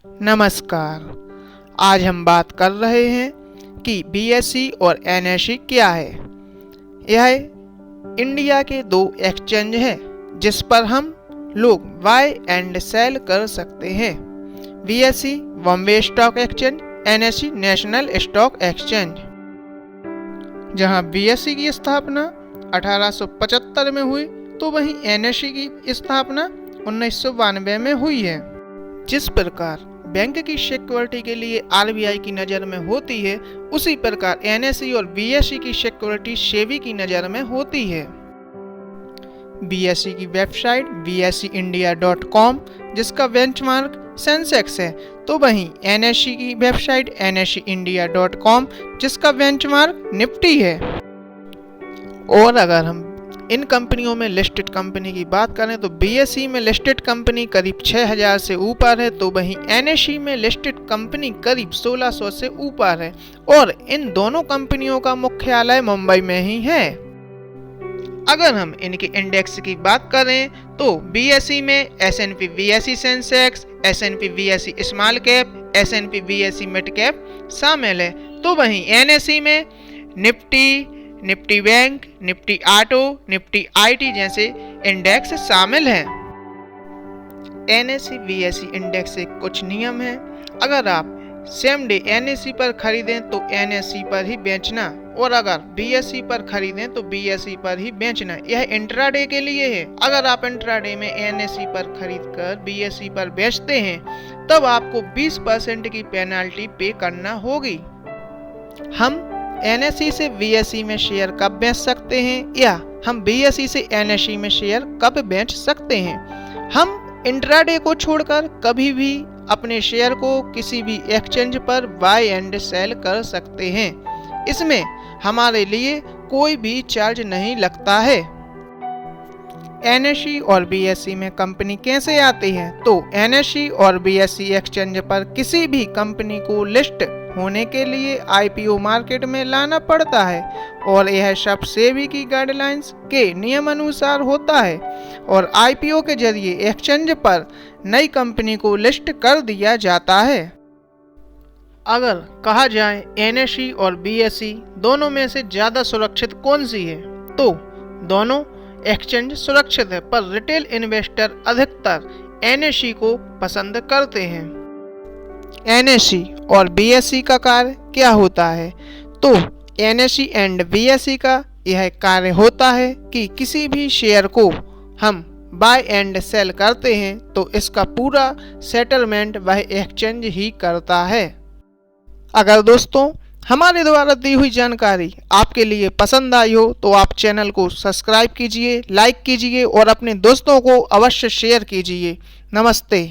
नमस्कार। आज हम बात कर रहे हैं कि बीएसई और एनएसई क्या है। यह इंडिया के दो एक्सचेंज हैं जिस पर हम लोग बाय एंड सेल कर सकते हैं। BSE Bombay stock exchange, NSE national stock exchange. जहां बीएसई की स्थापना 1875 में हुई तो वहीं एनएसई की स्थापना 1992 में हुई है। जिस प्रकार बैंक की सिक्योरिटी के लिए आरबीआई की नज़र में होती है, उसी प्रकार एनएसई और बीएसई की सिक्योरिटी सेबी की नज़र में होती है। बीएसई की वेबसाइट bseindia.com जिसका बेंचमार्क सेंसेक्स है, तो वहीं एनएसई की वेबसाइट nseindia.com जिसका बेंचमार्क निफ्टी है। और अगर हम इन कंपनियों में लिस्टेड कंपनी की बात करें तो बीएसई में लिस्टेड कंपनी करीब 6000 से ऊपर है, तो वहीं एनएसई में लिस्टेड कंपनी करीब 1600 से ऊपर है और इन दोनों कंपनियों का मुख्यालय मुंबई में ही है। अगर हम इनके इंडेक्स की बात करें तो बीएसई में S&P BSE Sensex, S&P BSE small cap, S&P BSE mid cap शामिल है, तो वहीं एनएसई में Nifty bank, Nifty auto, Nifty IT जैसे इंडेक्स शामिल हैं। एनएसई बीएसई इंडेक्स के कुछ नियम हैं। अगर आप सेम डे एनएसई पर खरीदें तो एनएसई पर ही बेचना, और अगर बीएसई पर खरीदें तो बीएसई पर ही बेचना। यह इंट्राडे के लिए है। अगर आप इंट्राडे में एनएसई पर खरीदकर बीएसई पर बेचते हैं तब आपको 20% की पेनाल्टी पे करना होगी। हम एनएसई से बीएसई में शेयर कब बेच सकते हैं या हम बीएसई से एनएसई में शेयर कब बेच सकते हैं? हम इंट्राडे को छोड़कर कभी भी अपने शेयर को किसी भी एक्सचेंज पर बाय एंड सेल कर सकते हैं। इसमें हमारे लिए कोई भी चार्ज नहीं लगता है। एनएसई और बीएसई में कंपनी कैसे आती है? तो एनएसई और बीएसई एक्सचेंज पर किसी भी कंपनी को लिस्ट होने के लिए आईपीओ मार्केट में लाना पड़ता है और यह सब सेबी की गाइडलाइंस के नियम अनुसार होता है और आईपीओ के जरिए एक्सचेंज पर नई कंपनी को लिस्ट कर दिया जाता है। अगर कहा जाए एनएसई और बीएसई दोनों में से ज़्यादा सुरक्षित कौन सी है, तो दोनों एक्सचेंज सुरक्षित है, पर रिटेल इन्वेस्टर अधिकतर एनएसई को पसंद करते हैं। एनएसई और बीएसई का कार्य क्या होता है? तो एनएसई एंड बीएसई का यह कार्य होता है कि किसी भी शेयर को हम बाय एंड सेल करते हैं तो इसका पूरा सेटलमेंट वह एक्सचेंज ही करता है। अगर दोस्तों हमारे द्वारा दी हुई जानकारी आपके लिए पसंद आई हो तो आप चैनल को सब्सक्राइब कीजिए, लाइक कीजिए और अपने दोस्तों को अवश्य शेयर कीजिए। नमस्ते।